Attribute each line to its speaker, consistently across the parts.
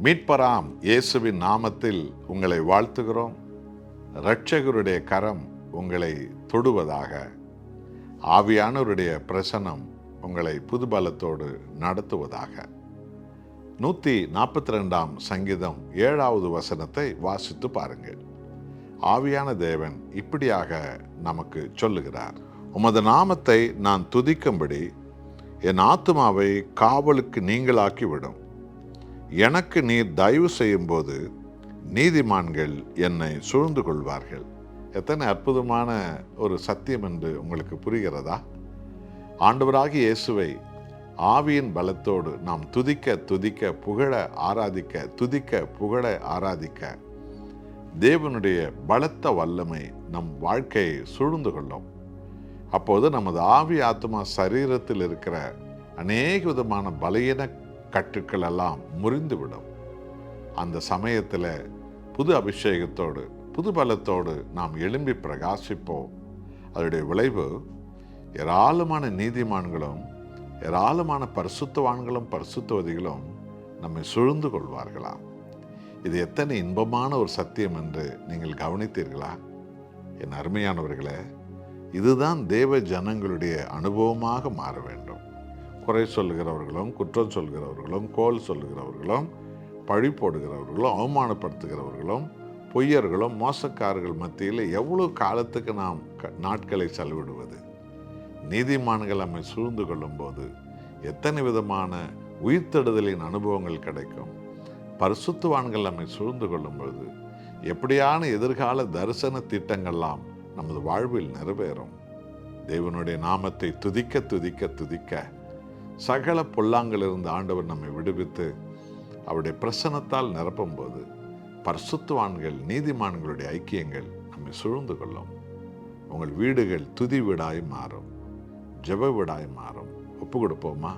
Speaker 1: மீட்பராம் இயேசுவின் நாமத்தில் உங்களை வாழ்த்துகிறோம். இரட்சகருடைய கரம் உங்களை தொடுவதாக. ஆவியானவருடைய பிரசன்னம் உங்களை புதுபலத்தோடு நடத்துவதாக. 142 சங்கீதம் 7வது வசனத்தை வாசித்து பாருங்கள். ஆவியான தேவன் இப்படியாக நமக்கு சொல்லுகிறார். உமது நாமத்தை நான் துதிக்கும்படி என் ஆத்துமாவை காவலுக்கு நீங்களாக்கி விடும். எனக்கு நீர் தயவு செய்யும் போது நீதிமான்கள் என்னை சூழ்ந்து கொள்வார்கள். எத்தனை அற்புதமான ஒரு சத்தியம் என்று உங்களுக்கு புரிகிறதா? ஆண்டவராகிய இயேசுவை ஆவியின் பலத்தோடு நாம் துதிக்க துதிக்க புகழ ஆராதிக்க, துதிக்க புகழ ஆராதிக்க தேவனுடைய பலத்த வல்லமை நம் வாழ்க்கையை சூழ்ந்து கொள்ளும். அப்போது நமது ஆவி ஆத்மா சரீரத்தில் இருக்கிற அநேக விதமான பலவீன கட்டுக்கள் எல்லாம் முறிந்துவிடும். அந்த சமயத்தில் புது அபிஷேகத்தோடு புது பலத்தோடு நாம் எழும்பி பிரகாசிப்போம். அதனுடைய விளைவு ஏராளமான நீதிமான்களும் ஏராளமான பரிசுத்தவான்களும் பரிசுத்தவதிகளும் நம்மை சூழ்ந்து கொள்வார்களாம். இது எத்தனை இன்பமான ஒரு சத்தியம் என்று நீங்கள் கவனித்தீர்களா? என் அருமையானவர்களே, இதுதான் தேவ ஜனங்களுடைய அனுபவமாக மாற வேண்டும். குறை சொல்லுகிறவர்களும், குற்றம் சொல்கிறவர்களும், கோல் சொல்லுகிறவர்களும், பழி போடுகிறவர்களும், அவமானப்படுத்துகிறவர்களும், பொய்யர்களும், மோசக்காரர்கள் மத்தியில் எவ்வளவு காலத்துக்கு நாம் நாட்களை செலவிடுவது? நீதிமான்கள் நம்மை சூழ்ந்து கொள்ளும் போது எத்தனை விதமான உயிர்த்தெழுதலின் அனுபவங்கள் கிடைக்கும். பரிசுத்தவான்கள் நம்மை சூழ்ந்து கொள்ளும்போது எப்படியான எதிர்கால தரிசன திட்டங்கள்லாம் நமது வாழ்வில் நிறைவேறும். தேவனுடைய நாமத்தை துதிக்க துதிக்க துதிக்க சகல பொல்லாங்கிலிருந்து ஆண்டவர் நம்மை விடுவித்து அவருடைய பிரசன்னத்தால் நிரப்பும் போது பரிசுத்தவான்கள் நீதிமான்களுடைய ஐக்கியங்கள் நம்மை சூழ்ந்து கொள்ளும். உங்கள் வீடுகள் துதி வீடாய் மாறும், ஜெப வீடாய் மாறும். ஒப்பு கொடுப்போமா?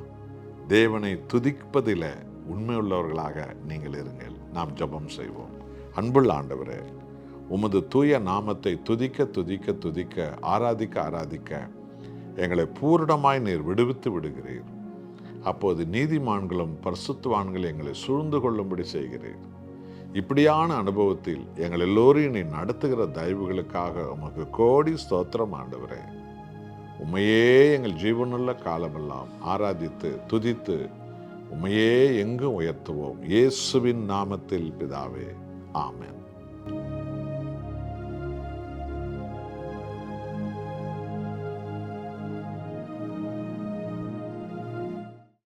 Speaker 1: தேவனை துதிப்பதில் உண்மையுள்ளவர்களாக நீங்கள் இருங்கள். நாம் ஜெபம் செய்வோம். அன்புள்ள ஆண்டவரே, உமது தூய நாமத்தை துதிக்க துதிக்க துதிக்க ஆராதிக்க ஆராதிக்க எங்களை பூரணமாய் நீர் விடுவித்து விடுகிறீர். அப்போது நீதிமான்களும் பரிசுத்தவான்கள் எங்களை சூழ்ந்து கொள்ளும்படி செய்கிறீர். இப்படியான அனுபவத்தில் எங்கள் எல்லோரையும் நீ நடத்துகிற தயவுகளுக்காக உமக்கு கோடி ஸ்தோத்திரம் ஆண்டவரே. உம்மையே எங்கள் ஜீவனுள்ள காலமெல்லாம் ஆராதித்து துதித்து உம்மையே எங்கும் உயர்த்துவோம். இயேசுவின் நாமத்தில் பிதாவே, ஆமென்.